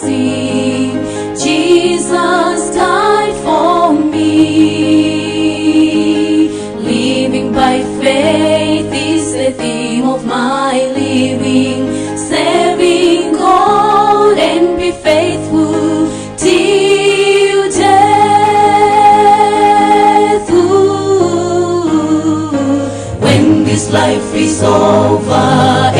sing, Jesus died for me. Living by faith is the theme of my living, serving God and be faithful till death. When this life is over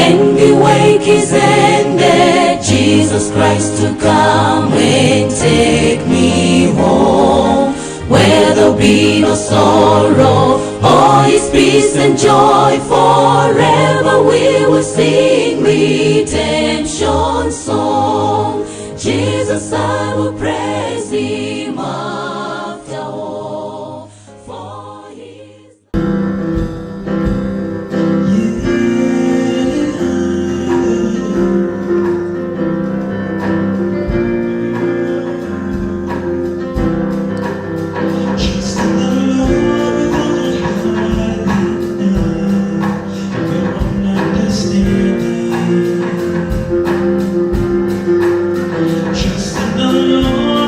and the wake is ended, Jesus Christ to come and take me home, where there'll be no sorrow, all is peace and joy. Forever we will sing redemption song. Jesus, I will praise him after all, for his Trust in the Lord.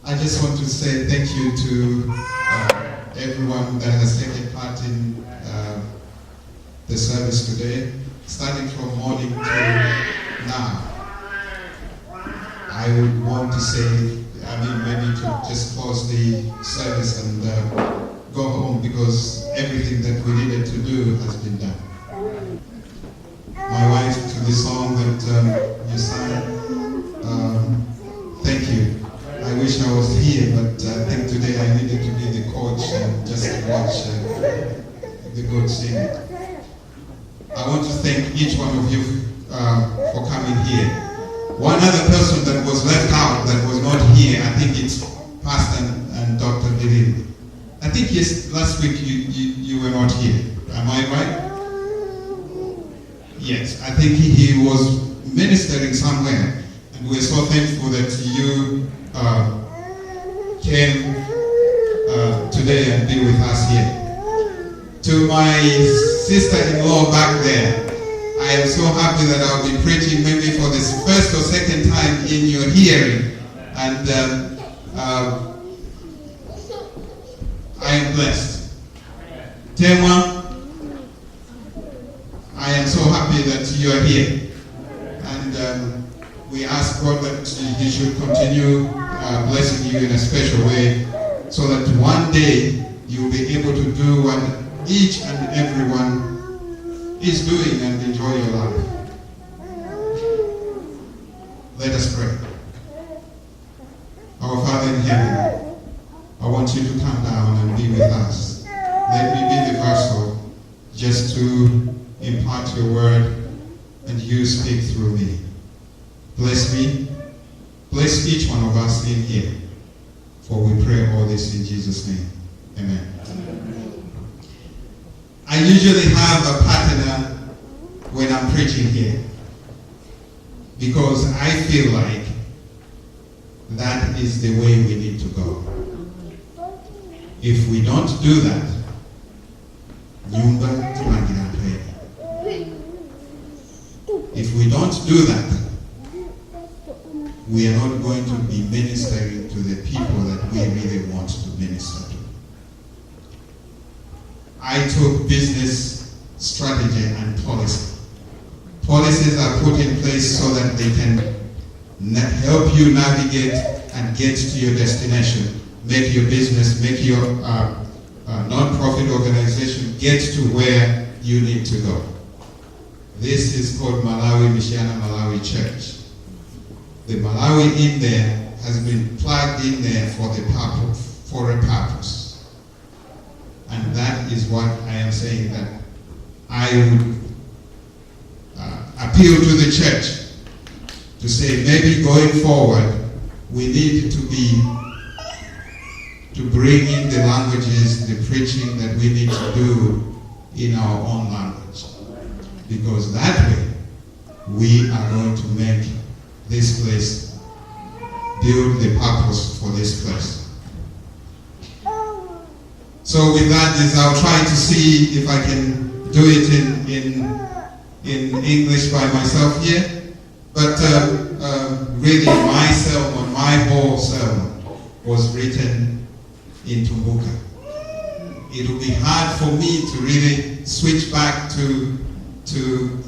I just want to say thank you to everyone that has taken part in the service today, starting from morning to now. I would want to say, maybe to just close the service and go home, because everything that we needed to do has been done. My wife, to the song that you sang, thank you. I wish I was here, but I think today I needed to be the coach and just watch the good singing. I want to thank each one of you for coming here. One other person that was left out, that was not here, I think it's Pastor and Dr. Dilin. I think last week you were not here. Am I right? Yes, I think he was ministering somewhere, and we're so thankful that you came today and be with us here. To my sister-in-law back there, I am so happy that I'll be preaching maybe for this first or second time in your hearing, and I am blessed. Tema, I am so happy that you are here, and we ask God that He should continue blessing you in a special way, so that one day you will be able to do what each and everyone is doing and enjoy your life. Let us pray. Our Father in heaven, I want you to come down and be with us. Let me be the vessel just to impart your word, and you speak through me. Bless me. Bless each one of us in here. For we pray all this in Jesus' name. Amen. I usually have a partner when I'm preaching here, because I feel like that is the way we need to go. If we don't do that, if we don't do that, we are not going to be ministering to the people that we really want to minister to. I took business strategy and policy. Policies are put in place so that they can help you navigate and get to your destination, make your business, make your non-profit organization get to where you need to go. This is called Malawi Michiana Malawi Church. The Malawi in there has been plugged in there for a purpose. And that is what I am saying, that I would appeal to the church to say, maybe going forward, we need to bring in the languages, the preaching that we need to do in our own language. Because that way, we are going to make this place, build the purpose for this place. So with that, I'll try to see if I can do it in English by myself here. But really, my sermon, my whole sermon, was written in Tumbuka. It will be hard for me to really switch back to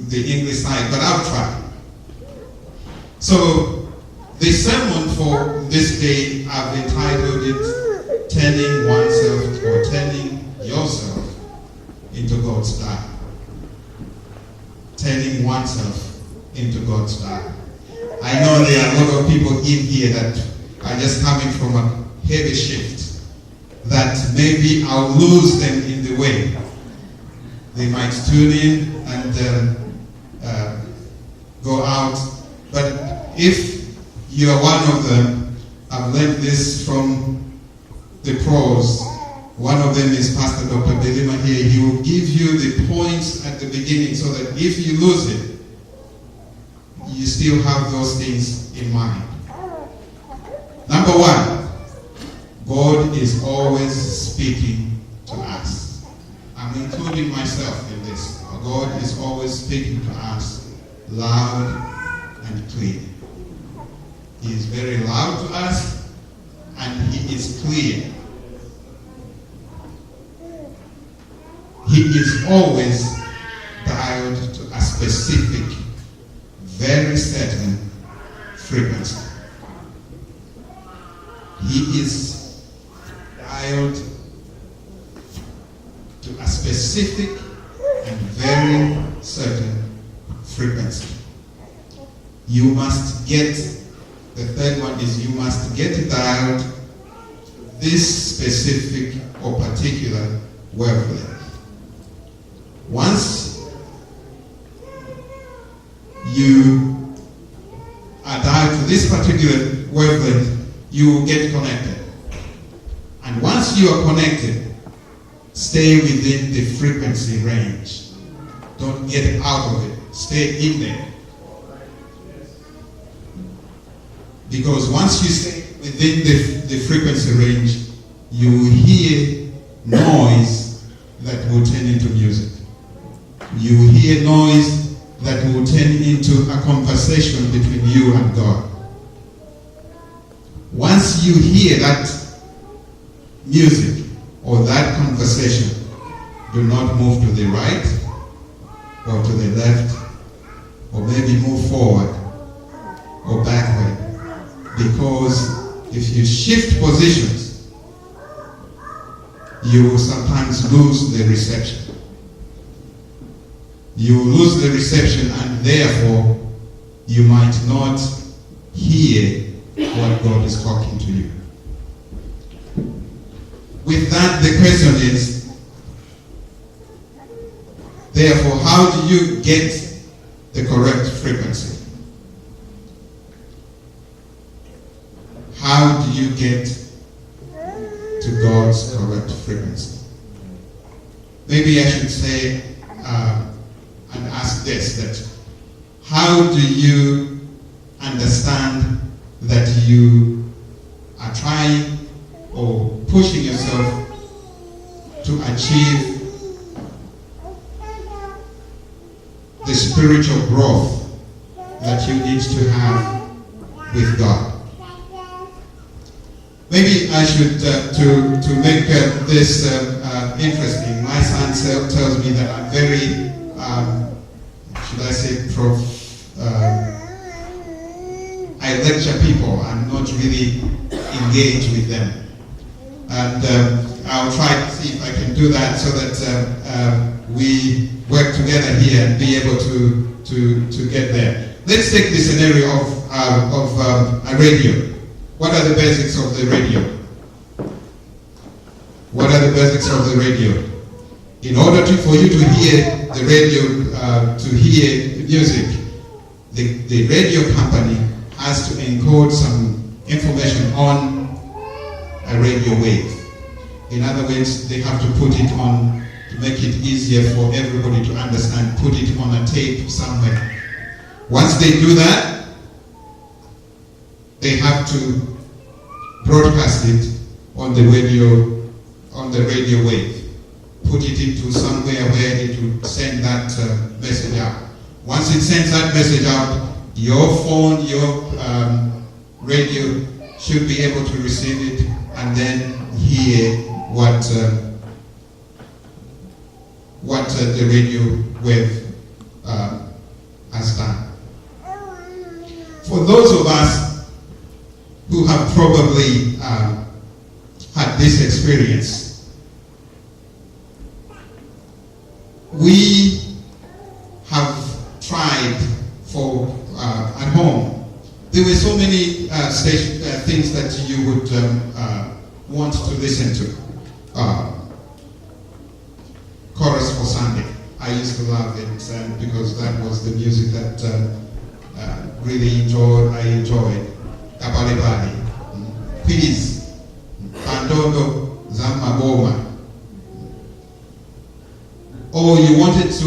the English side, but I'll try. So the sermon for this day, I've entitled it, Turning Oneself or Turning Yourself into God's Style. Turning oneself into God's style. I know there are a lot of people in here that are just coming from a heavy shift, that maybe I'll lose them in the way. They might tune in and go out. But if you are one of them, I've learned this from the pros. One of them is Pastor Dr. Belima here. He will give you the points at the beginning so that if you lose it, you still have those things in mind. Number one, God is always speaking to us. I'm including myself in this. God is always speaking to us loud and clear. He is very loud to us, and is clear. He is always dialed to a specific, very certain frequency. He is dialed to a specific and very certain frequency. You must get, the third one is you must get dialed to this specific or particular wavelength. Once you are dialed to this particular wavelength, you will get connected. And once you are connected, stay within the frequency range. Don't get out of it. Stay in there. Because once you stay within the frequency range, you will hear noise that will turn into music. You will hear noise that will turn into a conversation between you and God. Once you hear that music or that conversation, do not move to the right or to the left, or maybe move forward or backward. Because if you shift positions, you will sometimes lose the reception. You will lose the reception, and therefore you might not hear what God is talking to you. With that, the question is, therefore, how do you get the correct frequency? How do you get to God's correct frequency? Maybe I should say and ask this, that how do you understand that you are trying or pushing yourself to achieve the spiritual growth that you need to have with God? Maybe I should, to make this interesting, my son tells me that I'm very, should I say, I lecture people. I'm not really engaged with them. And I'll try to see if I can do that so that we work together here and be able to get there. Let's take the scenario of a radio. What are the basics of the radio? What are the basics of the radio? In order for you to hear the radio, to hear music, the radio company has to encode some information on a radio wave. In other words, they have to put it on to make it easier for everybody to understand, put it on a tape somewhere. Once they do that, they have to broadcast it on the radio wave. Put it into somewhere where it will send that message out. Once it sends that message out, your phone, your radio should be able to receive it and then hear what the radio wave has done. For those of us who have probably had this experience, we have tried for at home. There were so many things that you would want to listen to. Chorus for Sunday. I used to love it because that was the music that really I enjoyed. Kabalebali, Ps, Pandondo, Zamaboma. Or you wanted to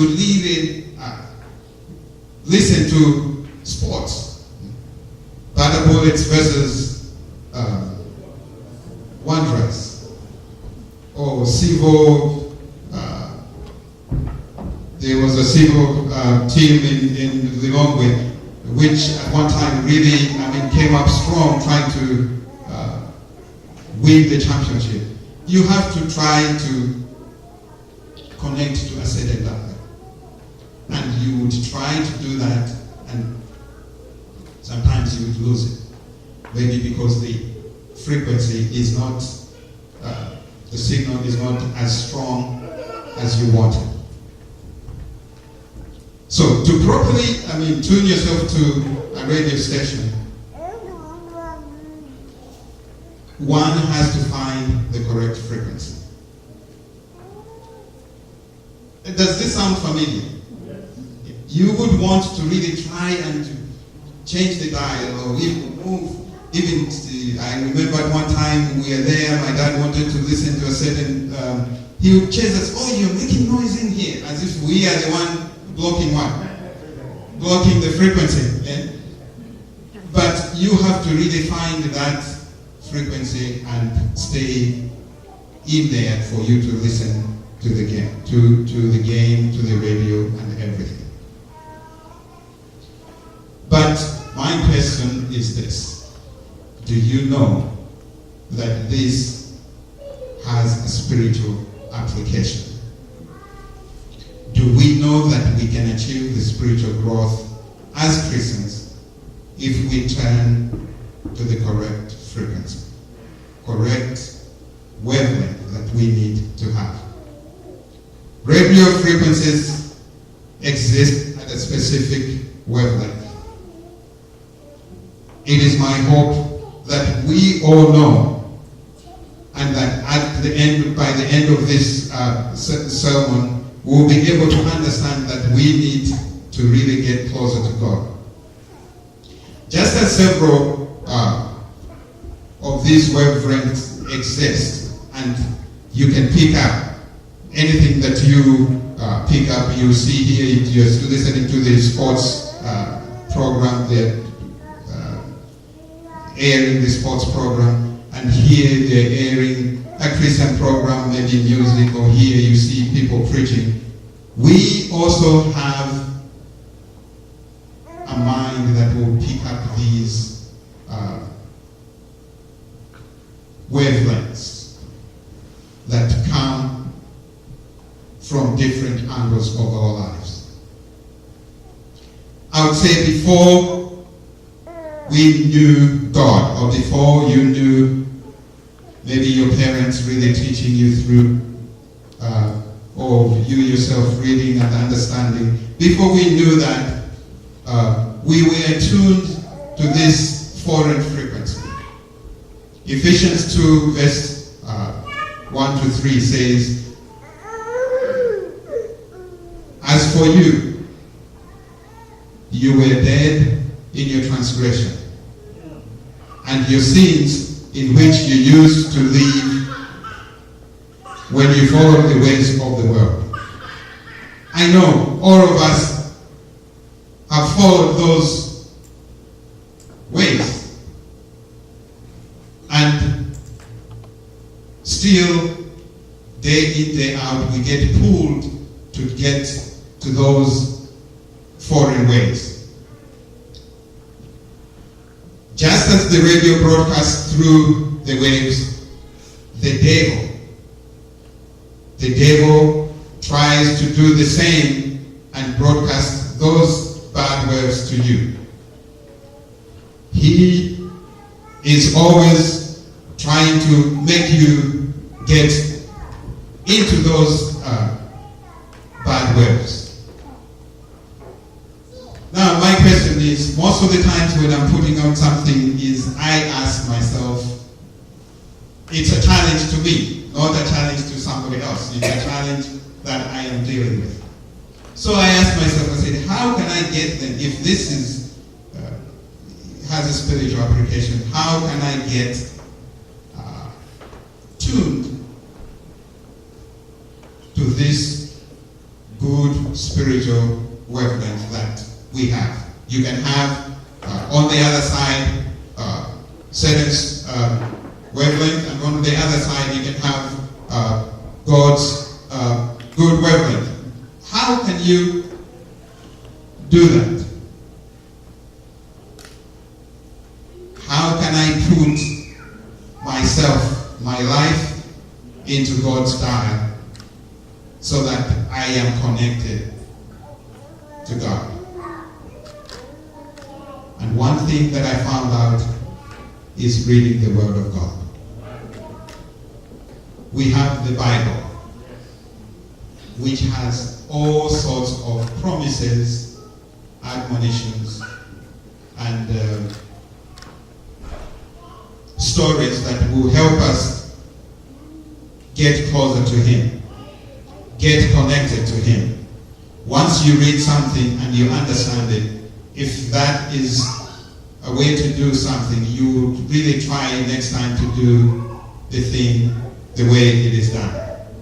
listen to sports. Battle Bullets versus Wanderers. Or civil, there was a civil team in Lilongwe, which at one time really, came up strong trying to win the championship, you have to try to connect to a certain level. And you would try to do that, and sometimes you would lose it. Maybe because the frequency is not, the signal is not as strong as you want it. So to properly, tune yourself to a radio station, one has to find the correct frequency. Does this sound familiar? You would want to really try and to change the dial or even move. I remember at one time we were there, my dad wanted to listen to a certain, he would chase us, oh, you're making noise in here, as if we are the one blocking what? Blocking the frequency. Yeah? But you have to really find that frequency and stay in there for you to listen to the game, to the game, to the radio and everything. But my question is this: do you know that this has a spiritual application? Do we know that we can achieve the spiritual growth as Christians if we turn to the correct frequency, correct wavelength that we need to have? Radio frequencies exist at a specific wavelength. It is my hope that we all know, and that by the end of this sermon, we'll be able to understand that we need to really get closer to God. Just as several of these wavelengths exist, and you can pick up anything that you pick up. You see here, you're listening to the sports program, they're airing the sports program, and here they're airing a Christian program, maybe music, or here you see people preaching. We also have a mind that will pick up these wavelengths that come from different angles of our lives. I would say before we knew God, or before you knew maybe your parents really teaching you through, or you yourself reading and understanding, before we knew that, we were tuned to this foreign frequency. Ephesians 2 verse 1 to 3 says, as for you, you were dead in your transgression and your sins in which you used to live when you followed the ways of the world. I know all of us have followed those ways, and still day in, day out, we get pulled to get to those foreign ways. Just as the radio broadcasts through the waves, the devil tries to do the same and broadcast those bad waves to you. He is always trying to make you get into those bad waves. Now, my question is, most of the times when I'm putting out something, is I ask myself, it's a challenge to me, not a challenge to somebody else. It's a challenge that I am dealing with. So I asked myself, I said, how can I get them, if this is has a spiritual application, how can I get tuned to this good spiritual wavelength that we have? You can have on the other side certain wavelength, and on the other side you can have God's good wavelength. How can you do that? How can I put myself my life into God's style so that I am connected to God. And one thing that I found out is reading the Word of God. We have the Bible, which has all sorts of promises, admonitions, and stories that will help us get closer to Him, get connected to Him. Once you read something and you understand it, if that is a way to do something, you really try next time to do the thing the way it is done.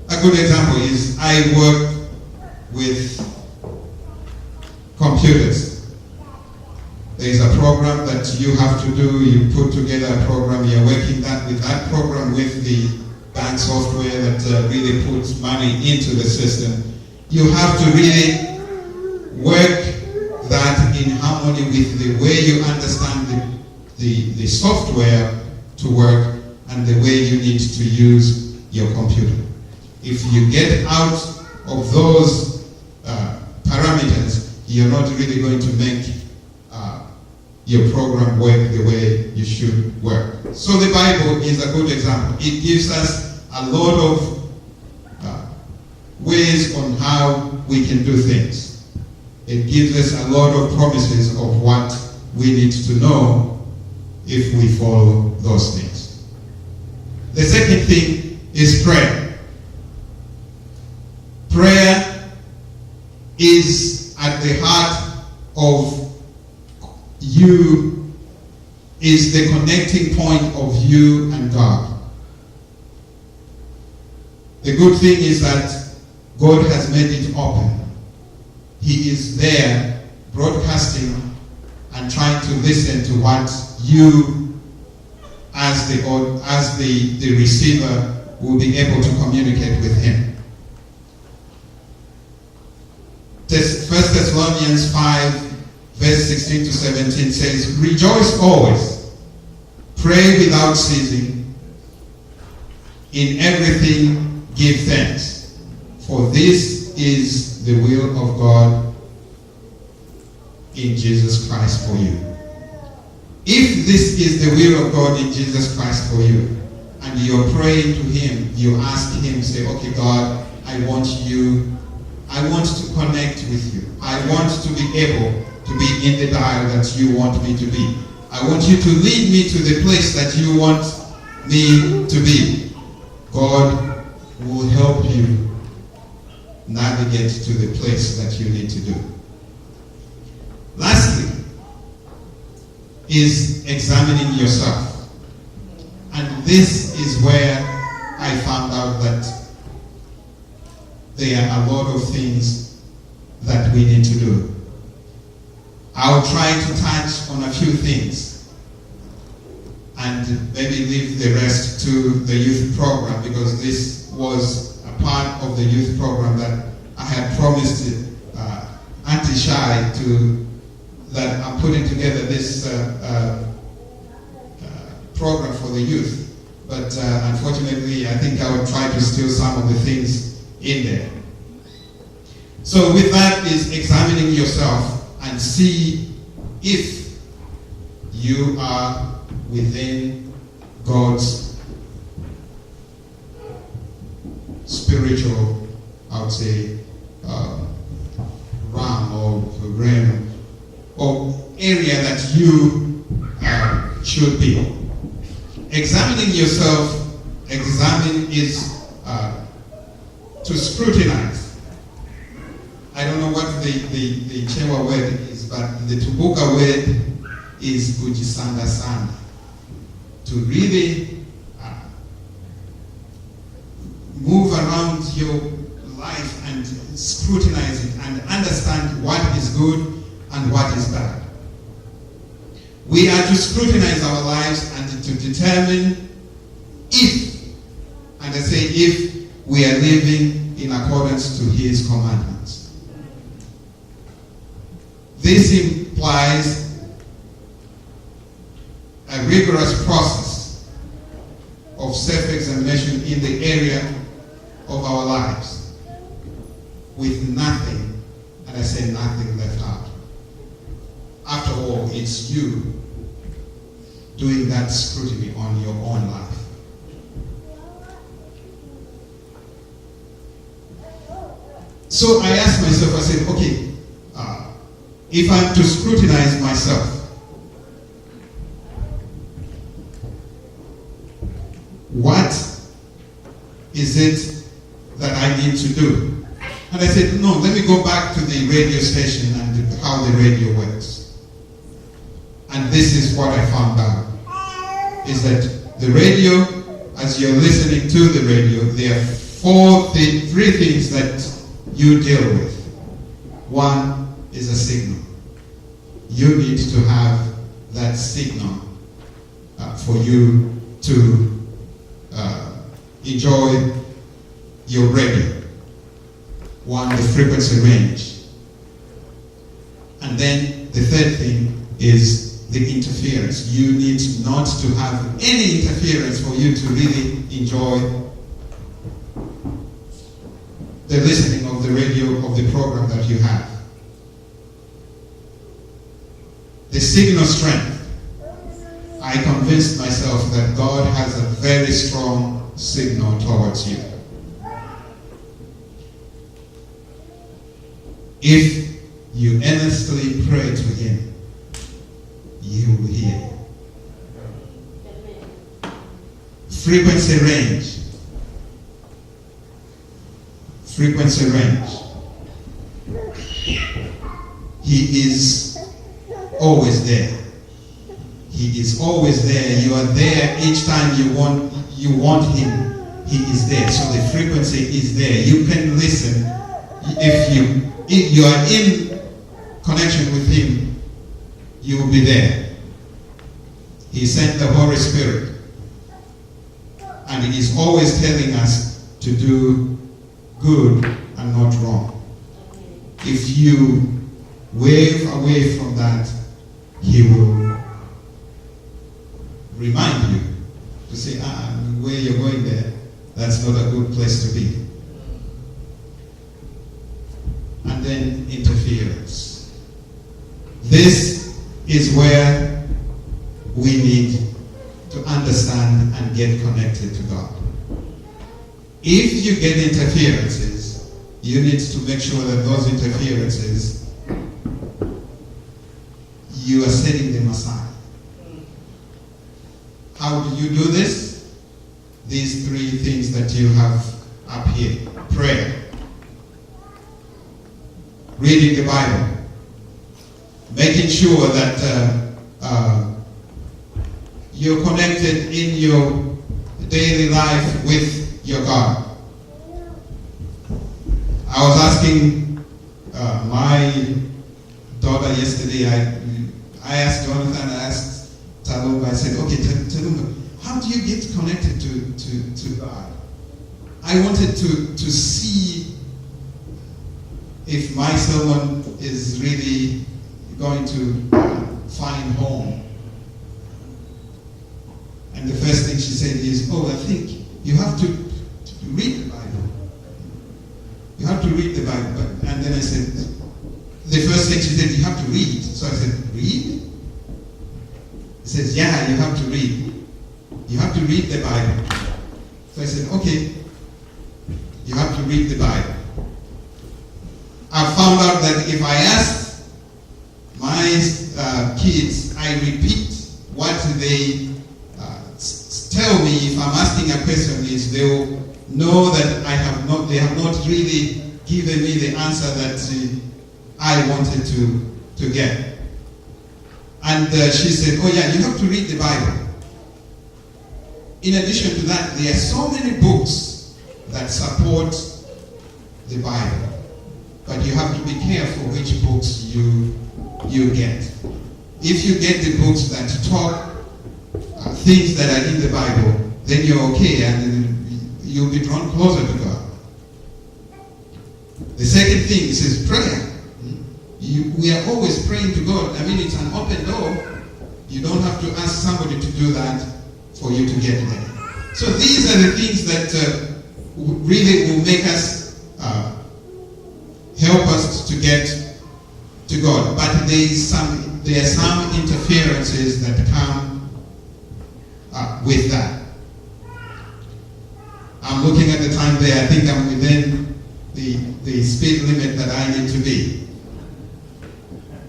A good example is I work with computers. There is a program that you have to do. You put together a program. You're working with that program with the bank software that really puts money into the system. You have to really work that in harmony with the way you understand the software to work and the way you need to use your computer. If you get out of those parameters, you're not really going to make your program work the way you should work. So the Bible is a good example. It gives us a lot of ways on how we can do things. It gives us a lot of promises of what we need to know if we follow those things. The second thing is prayer. Prayer is at the heart of you, is the connecting point of you and God. The good thing is that God has made it open. He is there broadcasting and trying to listen to what you as the receiver will be able to communicate with Him. 1 Thessalonians 5 verse 16 to 17 says, "Rejoice always, pray without ceasing, in everything give thanks, for this is the will of God in Jesus Christ for you." If this is the will of God in Jesus Christ for you, and you're praying to Him, you ask Him, say, "Okay, God, I want to connect with you. I want to be able to be in the dial that you want me to be. I want you to lead me to the place that you want me to be." God will help you navigate to the place that you need to do. Lastly, is examining yourself. And this is where I found out that there are a lot of things that we need to do. I'll try to touch on a few things and maybe leave the rest to the youth program, because this was a part of the youth program that I had promised Auntie Shai that I'm putting together this program for the youth. But unfortunately, I think I will try to steal some of the things in there. So with that is examining yourself and see if you are within God's spiritual, I would say, realm or realm or area that you should be. Examining yourself, examine is to scrutinize. I don't know what the Chewa word is, but the Tubuka word is kujisanda sana. To really move around your life and scrutinize it and understand what is good and what is bad. We are to scrutinize our lives and to determine if, and I say if, we are living in accordance to His commandments. This implies a rigorous process of self-examination in the area of our lives with nothing, and I say nothing left out. After all, it's you doing that scrutiny on your own life. So I asked myself, I said, okay, if I'm to scrutinize myself, what is it that I need to do? And I said, no, let me go back to the radio station and how the radio works. And this is what I found out, is that the radio, as you're listening to the radio, there are three things that you deal with. One is a signal. You need to have that signal for you to enjoy your radio. One, the frequency range. And then the third thing is the interference. You need not to have any interference for you to really enjoy the listening of the radio, of the program that you have. The signal strength. I convinced myself that God has a very strong signal towards you. If you earnestly pray to Him, He will hear. Frequency range. Frequency range. He is always there. He is always there. You are there each time you want Him. He is there. So the frequency is there. You can listen. If you are in connection with Him, you will be there. He sent the Holy Spirit, and He is always telling us to do good and not wrong. If you wave away from that, He will remind you to say, where you're going there, that's not a good place to be. And then interference. This is where we need to understand and get connected to God. If you get interferences, you need to make sure that those interferences, you are setting them aside. How do you do this? These three things that you have up here. Prayer. Reading the Bible. Making sure that you're connected in your daily life with your God. I was asking my daughter yesterday, I asked Jonathan, I asked Talumba, I said, okay, Talumba, how do you get connected to God? I wanted to see if my sermon is really going to find home. And the first thing she said is, I think you have to read the Bible. You have to read the Bible. And then I said, the first thing she said, you have to read. So I said, read? He says, yeah, you have to read. You have to read the Bible. So I said, okay, you have to read the Bible. I found out that if I ask my kids, I repeat what they tell me. If I'm asking a question, is they will know that they have not really given me the answer that I wanted to get. And she said, you have to read the Bible. In addition to that, there are so many books that support the Bible. But you have to be careful which books you get. If you get the books that talk things that are in the Bible, then you're okay and you'll be drawn closer to God. The second thing is prayer. We are always praying to God. I mean, it's an open door. You don't have to ask somebody to do that for you to get there. So these are the things that really will make us, help us to get to God. But there are some interferences that come with that. I'm looking at the time there. I think I'm within the speed limit that I need to be.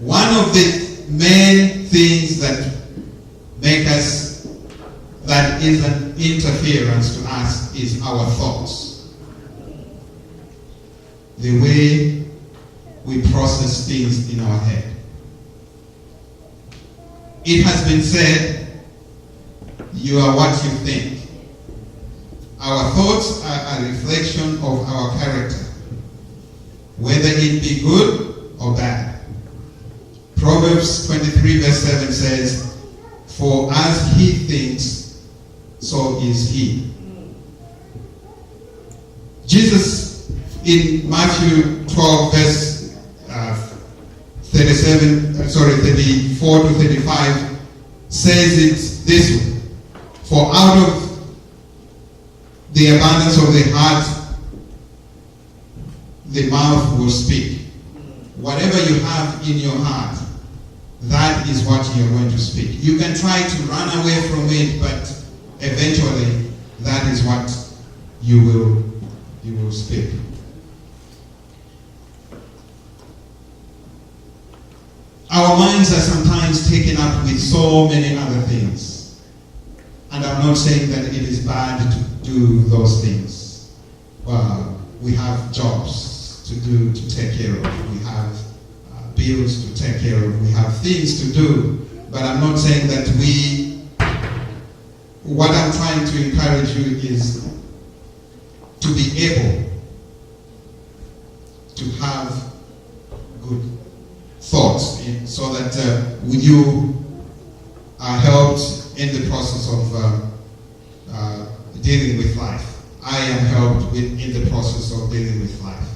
One of the main things that make us, that is an interference to us, is our thoughts. The way we process things in our head. It has been said, you are what you think. Our thoughts are a reflection of our character, whether it be good or bad. Proverbs 23 verse 7 says, for as he thinks, so is he. Jesus in Matthew 12 verse 34 to 35 says it this way, for out of the abundance of the heart, the mouth will speak. Whatever you have in your heart, that is what you're going to speak. You can try to run away from it, but eventually that is what you will speak. Our minds are sometimes taken up with so many other things. And I'm not saying that it is bad to do those things. We have jobs to do, to take care of. We have bills to take care of. We have things to do. But I'm not saying that what I'm trying to encourage you is to be able to have good thoughts, so that you are helped in the process of dealing with life. I am helped in the process of dealing with life.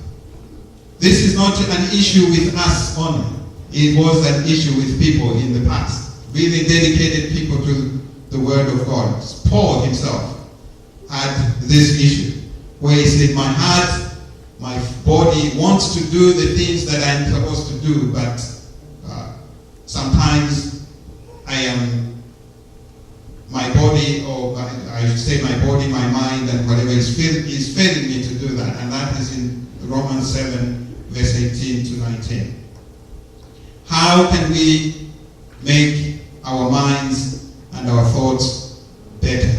This is not an issue with us only. It was an issue with people in the past. Really dedicated people to the Word of God. Paul himself had this issue, where he said, my heart, my body wants to do the things that I'm supposed to do, but sometimes my body, or I should say my body, my mind, and whatever is failing me to do that. And that is in Romans 7, verse 18 to 19. How can we make our minds and our thoughts better?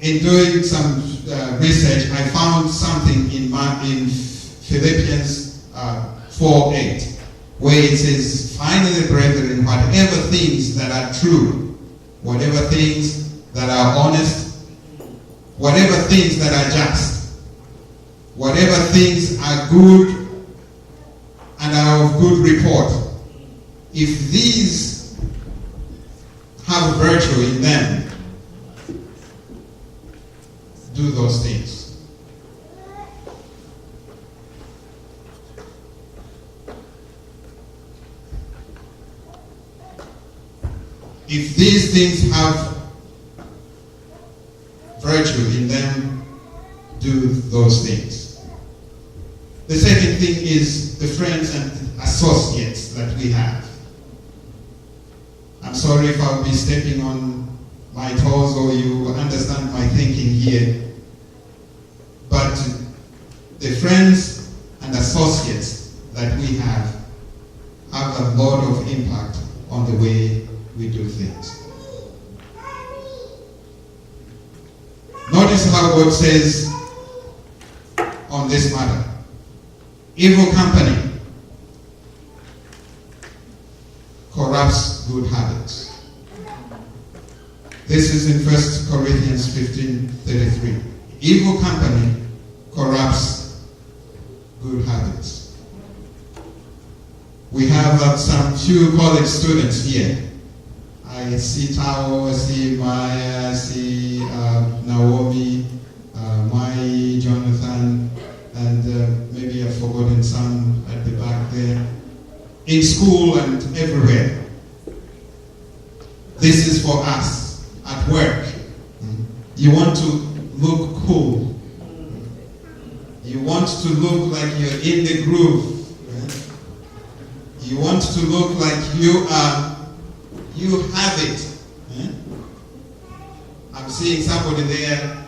In doing some research, I found something in Philippians 4:8, where it says, finally, brethren, whatever things that are true, whatever things that are honest, whatever things that are just, whatever things are good and are of good report, if these have virtue in them, do those things. If these things have virtue in them, do those things. The second thing is the friends and associates that we have. I'm sorry if I'll be stepping on my toes or you understand my thinking here. But the friends and associates that we have a lot of impact on the way we do things. Notice how God says on this matter, evil company corrupts good habits. This is in 1 Corinthians 15:33. Evil company corrupts good habits. We have some few college students here. I see Tao, I see Maya, I see Naomi, Mai, Jonathan, and maybe I've forgotten some at the back there. In school and everywhere. This is for us. At work, You want to look cool. You want to look like you're in the groove. Right? You want to look like you have it. Right? I'm seeing somebody there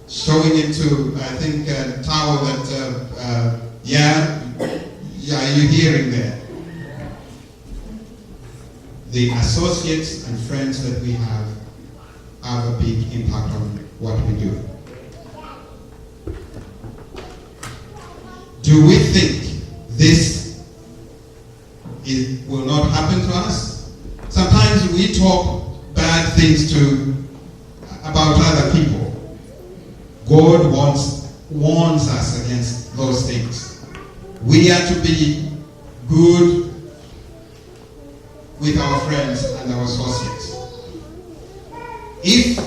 showing it to, I think, a towel that, yeah, you're hearing there. The associates and friends that we have a big impact on what we do. Do we think this will not happen to us? Sometimes we talk bad things about other people. God warns us against those things. We are to be good with our friends and our associates. If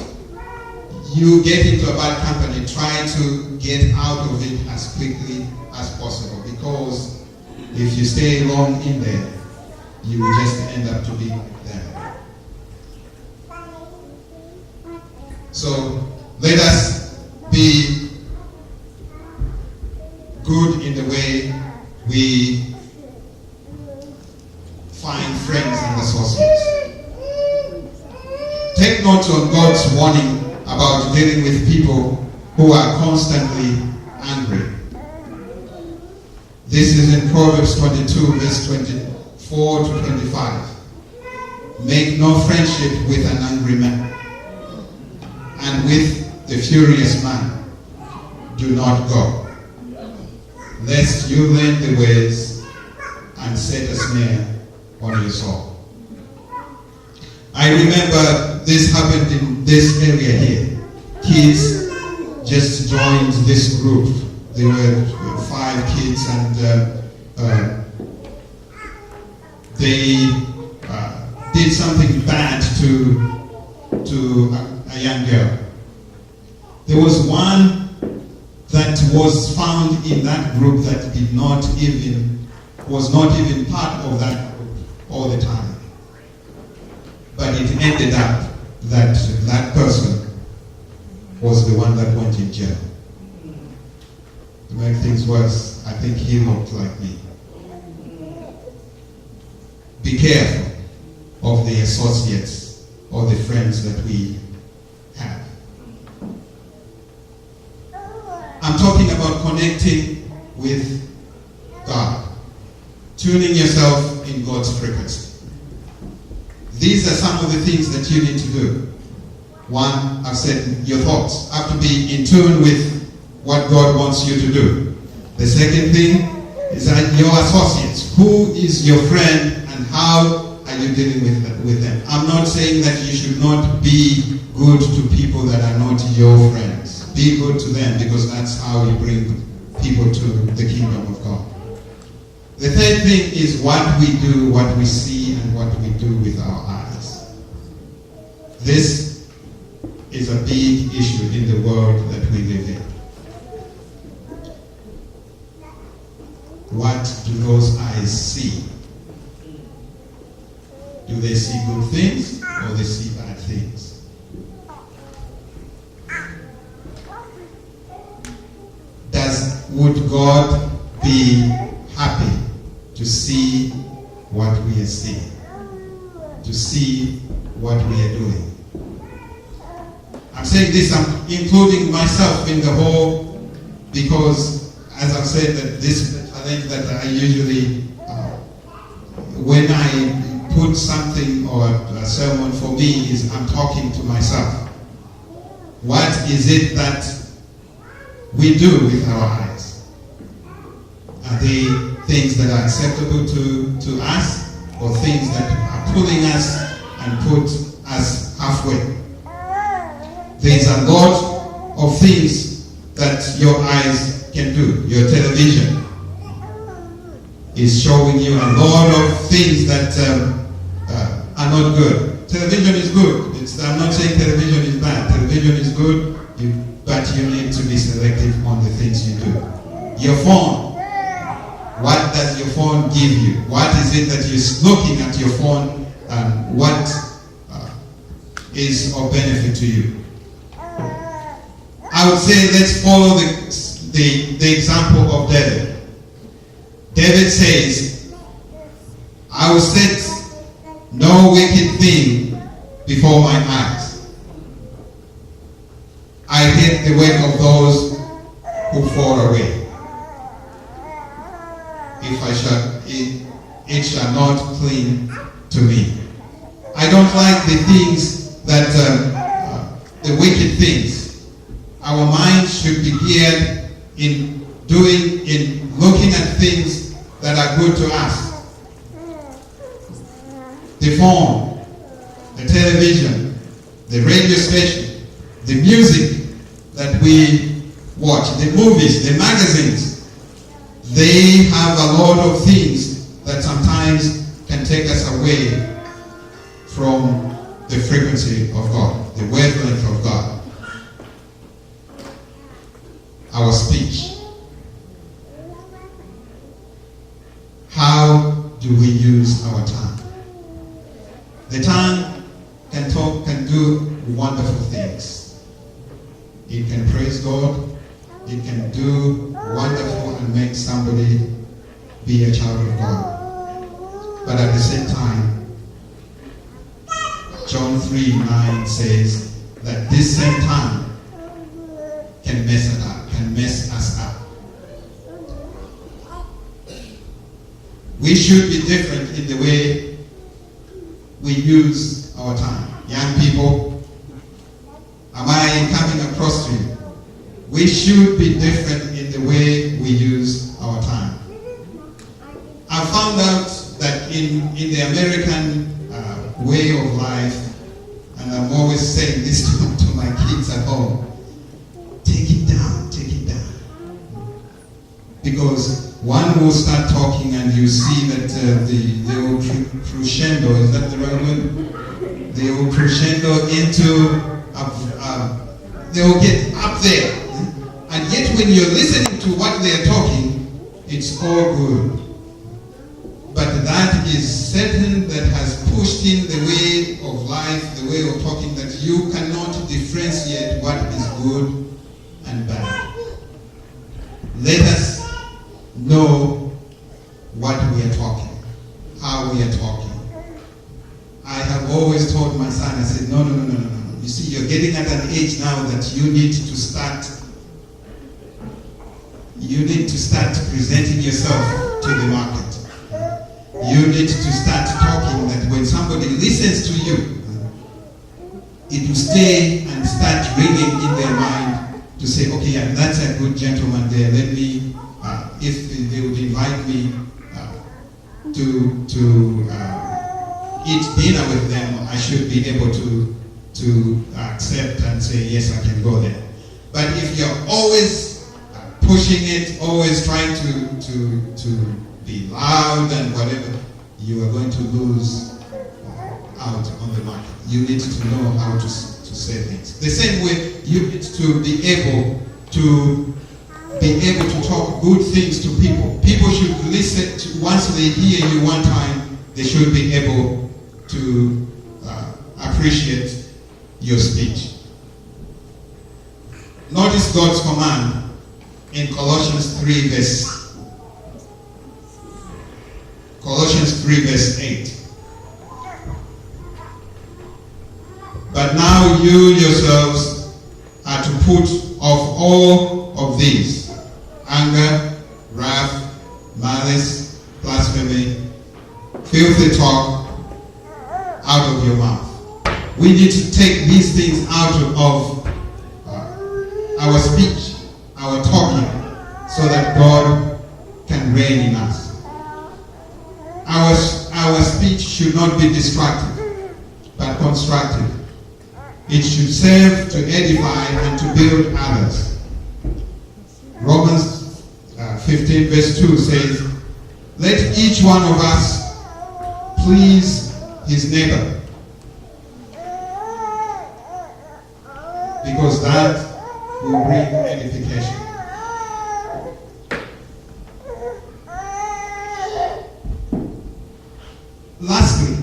you get into a bad company, try to get out of it as quickly as possible, because if you stay long in there, you will just end up to be them. So let us be good in the way we find friends and associates. Take note of God's warning about dealing with people who are constantly angry. This is in Proverbs 22, verse 24 to 25. Make no friendship with an angry man, and with the furious man do not go, lest you learn the ways and set a snare on your soul. I remember this happened in this area here. Kids just joined this group. There were 5 kids, and they did something bad to a young girl. There was one that was found in that group that was not even part of that group all the time. But it ended up that that person was the one that went in jail. To make things worse, I think he looked like me. Be careful of the associates or the friends that we have. I'm talking about connecting with God, tuning yourself in God's frequency. These are some of the things that you need to do. One, I've said, your thoughts have to be in tune with what God wants you to do. The second thing is that your associates. Who is your friend and how are you dealing with them? I'm not saying that you should not be good to people that are not your friends. Be good to them, because that's how you bring people to the kingdom of God. The third thing is what we do, what we see, and what we do with our eyes. This is a big issue in the world that we live in. What do those eyes see? Do they see good things or they see bad things? Would God be happy to see what we are seeing? To see what we are doing? I'm saying this, I'm including myself in the whole, because as I've said, that this is the challenge that I usually, when I put something or a sermon, for me is I'm talking to myself. What is it that we do with our eyes? Are they things that are acceptable to us, or things that are pulling us and put us halfway? There's a lot of things that your eyes can do. Your television is showing you a lot of things that are not good. Television is good. I'm not saying television is bad. Television is good, but you need to be selective on the things you do. Your phone. What does your phone give you? What is it that you're looking at your phone, and what is of benefit to you? I would say let's follow the example of David. David says, I will set no wicked thing before my eyes. I hate the work of those who fall away. It shall not cling to me. I don't like the things that, the wicked things. Our mind should be geared in looking at things that are good to us. The phone, the television, the radio station, the music that we watch, the movies, the magazines, they have a lot of things that sometimes can take us away from the frequency of God, the wavelength of God. Our speech. How do we use our tongue? The tongue can talk, can do wonderful things. It can praise God. It can do wonderful and make somebody be a child of God. But at the same time, John 3:9 says that this same tongue can mess us up. We should be different in the way we use our tongue. Young people, am I coming across to you? We should be different in the way we use our tongue. I found out that in the American way of life, and I'm always saying this to my kids at home, take it down, take it down. Because one will start talking and you see that they will crescendo, is that the right word? They will crescendo into, they will get up there. And yet when you're listening to what they're talking, it's all good. But that is Satan that has pushed in the way of life, the way of talking, that you cannot differentiate what is good and bad. Let us know what we are talking, how we are talking. I have always told my son, I said, no. You see, you're getting at an age now that you need to start presenting yourself to the market. You need to start talking that when somebody listens to you, it will stay and start ringing in their mind to say, okay, yeah, that's a good gentleman there. Let me, if they would invite me to eat dinner with them, I should be able to accept and say, yes, I can go there. But if you're always pushing it, always trying to be loud and whatever, you are going to lose out on the market. You need to know how to say things. The same way, you need to be able to talk good things to people. People should listen to, once they hear you one time, they should be able to appreciate your speech. Notice God's command in Colossians 3 verse 8. But now you yourselves are to put off all of these: anger, wrath, malice, blasphemy, filthy talk out of your mouth. We need to take these things out of our speech, our talking, so that God can reign in us. Our speech should not be destructive, but constructive. It should serve to edify and to build others. Romans 15 verse 2 says, let each one of us please his neighbor, because that will bring edification. Lastly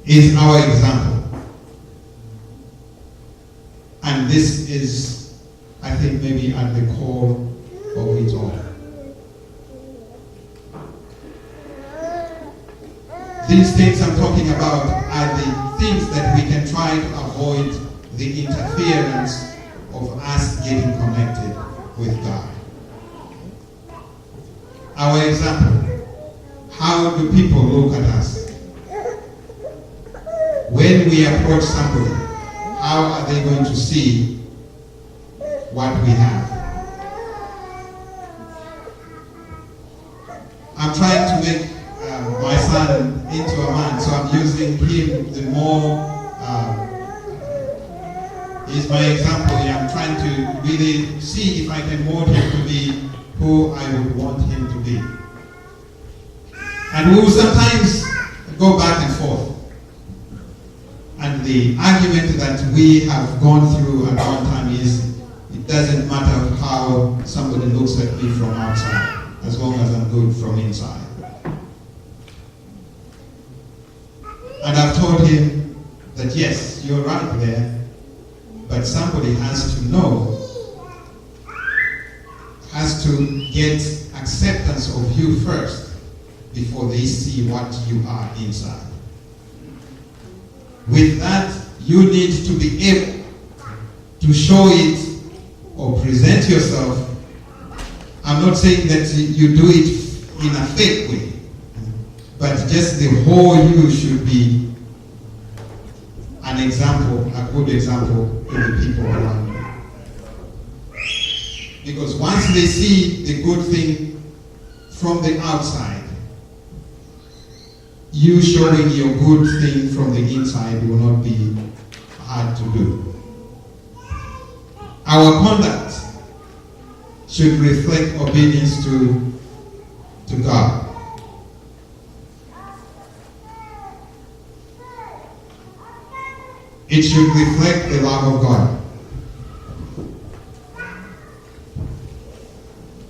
is our example. And And this is, I think, maybe at the core of it all. These things I'm talking about are the things that we can try to avoid the interference of us getting connected with God. Our example, how do people look at us? When we approach somebody, how are they going to see what we have? I'm trying to make my son into a man, so I'm using him the more, he's my example here. I'm trying to really see if I can mold him to be who I would want him to be. And we will sometimes go back and forth. And the argument that we have gone through at one time is, it doesn't matter how somebody looks at me from outside, as long as I'm good from inside. And I've told him that yes, you're right there, but somebody has to know, has to get acceptance of you first before they see what you are inside. With that, you need to be able to show it or present yourself. I'm not saying that you do it in a fake way, but just the whole you should be an example, a good example to the people around you. Because once they see the good thing from the outside, you showing your good thing from the inside will not be hard to do. Our conduct should reflect obedience to God. It should reflect the love of God.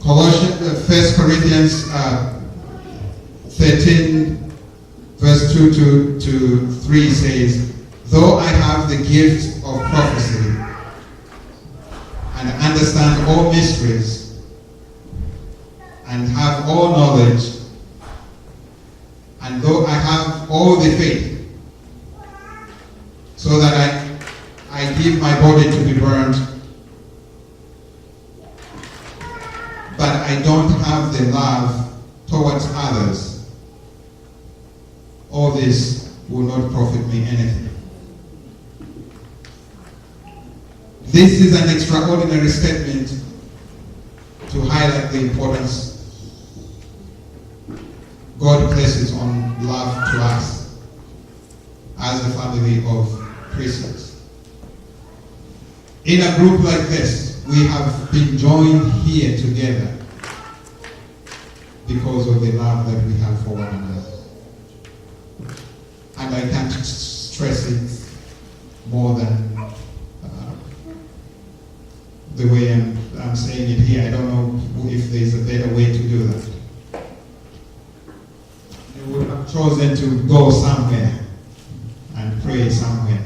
Colossians, 1 Corinthians 13, verse 2 to 3 says, though I have the gift of prophecy and understand all mysteries and have all knowledge, and though I have all the faith, so that I give my body to be burned, but I don't have the love towards others, all this will not profit me anything. This is an extraordinary statement to highlight the importance God places on love to us as the family of Christians. In a group like this, we have been joined here together because of the love that we have for one another. And I can't stress it more than the way I'm saying it here. I don't know if there's a better way to do that. You would have chosen to go somewhere and pray somewhere,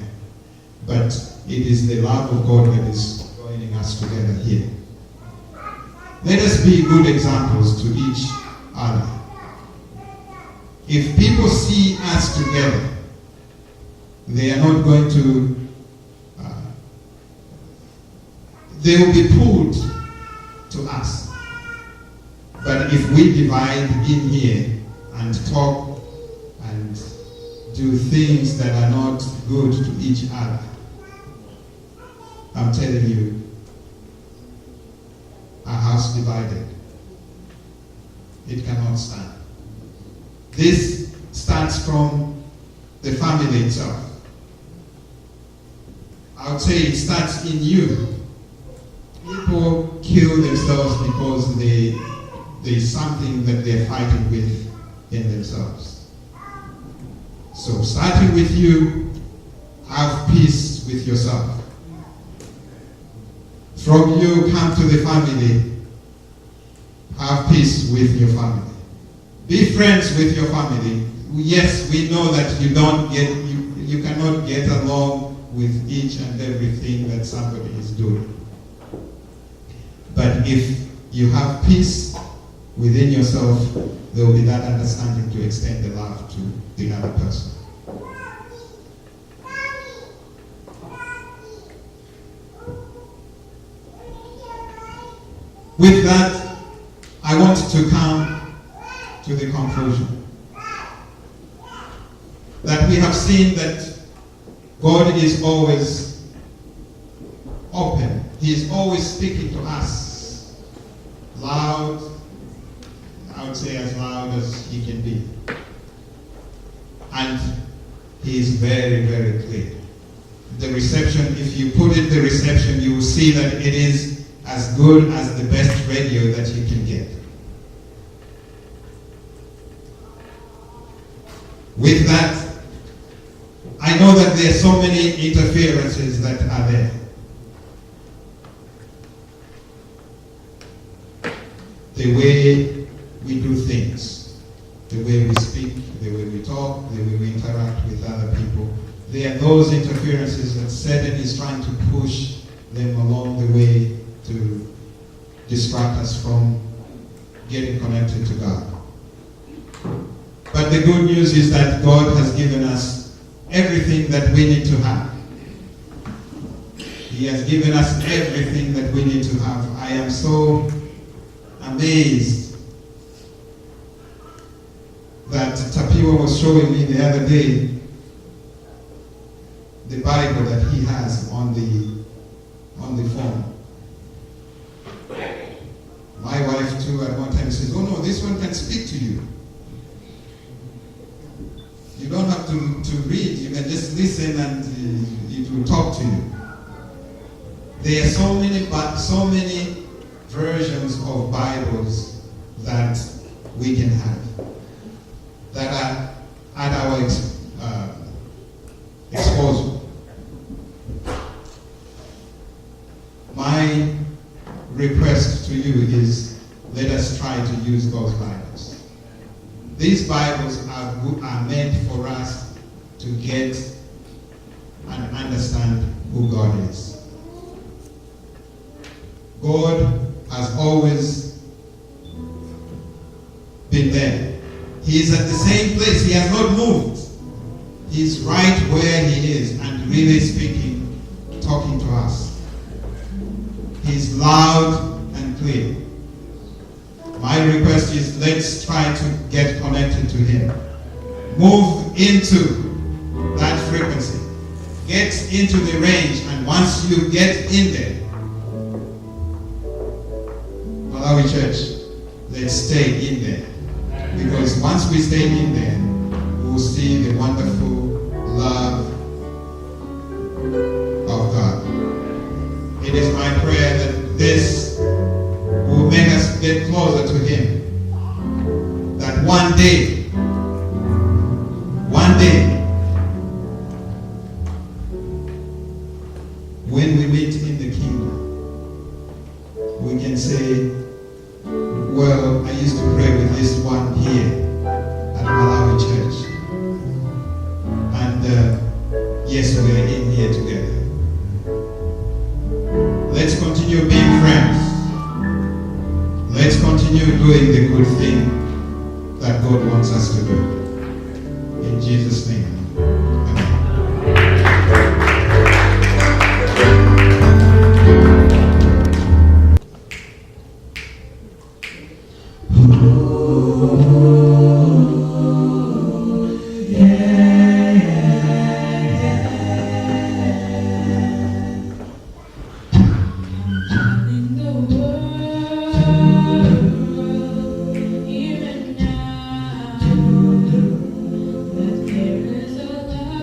but it is the love of God that is joining us together here. Let us be good examples to each other. If people see us together, they are not going to, they will be pulled to us. But if we divide in here and talk and do things that are not good to each other, I'm telling you, a house divided, it cannot stand. This starts from the family itself. I would say it starts in you. People kill themselves because there's something that they're fighting with in themselves. So starting with you, have peace with yourself. From you, come to the family, have peace with your family. Be friends with your family. Yes, we know that you cannot get along with each and everything that somebody is doing. But if you have peace within yourself, there will be that understanding to extend the love to the other person. With that, I want to come to the conclusion that we have seen that God is always open. He is always speaking to us loud, I would say as loud as he can be. And he is very, very clear. The reception, if you put it the reception, you will see that it is as good as the best radio that you can get. With that, I know that there are so many interferences that are there. The way we do things, the way we speak, the way we talk, the way we interact with other people. There are those interferences that Satan is trying to push them along the way to distract us from getting connected to God. But the good news is that God has given us everything that we need to have. He has given us everything that we need to have. I am so amazed that Tapiwa was showing me the other day the Bible that he has on the phone. My wife too at one time says, "Oh no, this one can speak to you. You don't have to read, you can just listen and it will talk to you." There are so many versions of Bibles that we can have that are at our exposure. My request to you is, let us try to use those Bibles. These Bibles are meant for us to get and understand who God is. God has always been there. He is at the same place. He has not moved. He's right where he is and really speaking, talking to us. He's loud and clear. My request is, let's try to get connected to him. Move into that frequency. Get into the range, and once you get in there, Malawi Church, let's stay in there. Because once we stay in there, we will see the wonderful love of God. It is my prayer that this will make us get closer to him. That one day, when we meet in the kingdom, we can say, well, I used to pray with this one here at Malawi Church. And yes, we are in here together. Let's continue being friends. Let's continue doing the good thing that God wants us to do. In Jesus' name. Even now, that there is a light.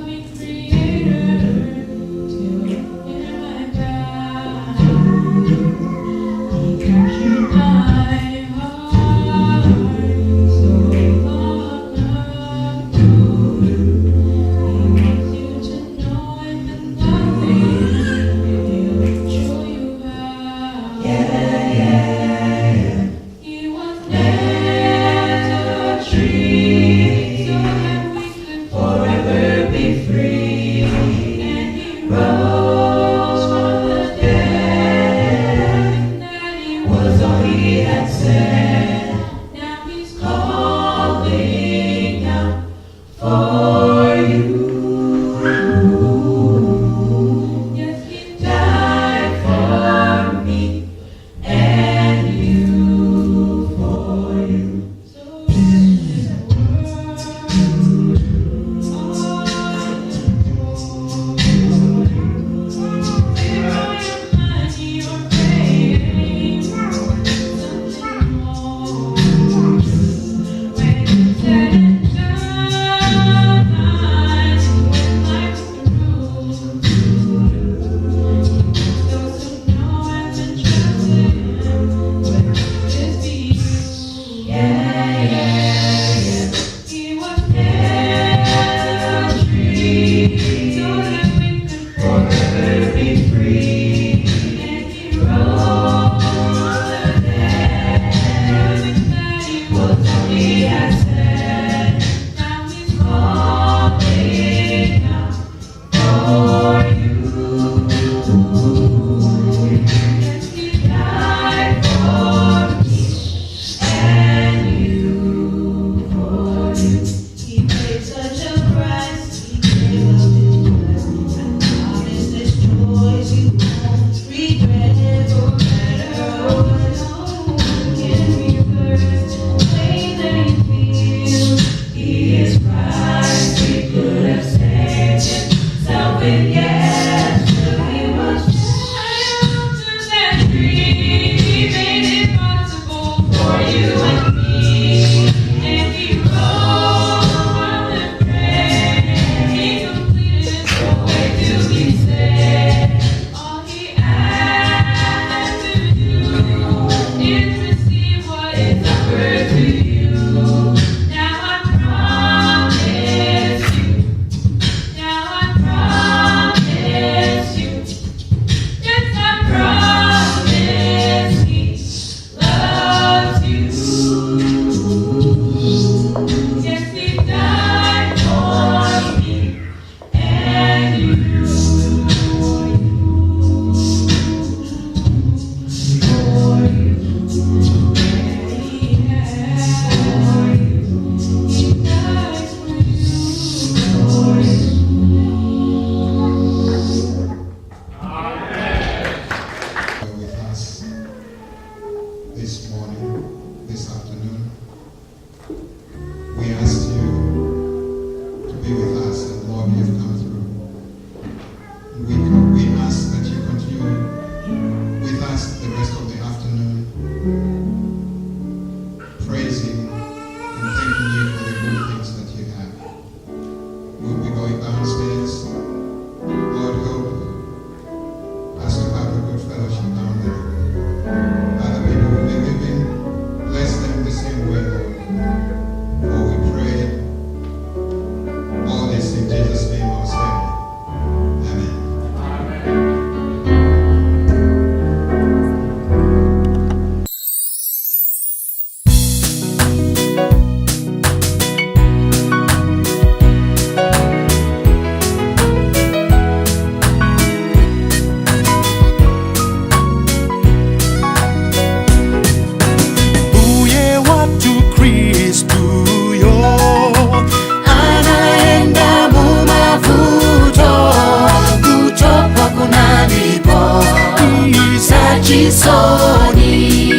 chisoni.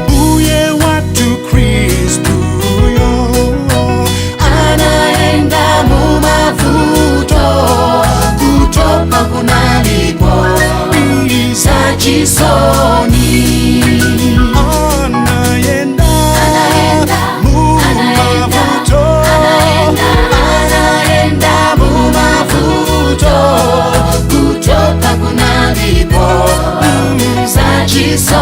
Mbuye watu Kristu yo Anaenda mumavuto, kutoka kunalipo za chisoni. anaenda mumavuto, Anaenda mumavuto, kutoka kunalipo za chisoni.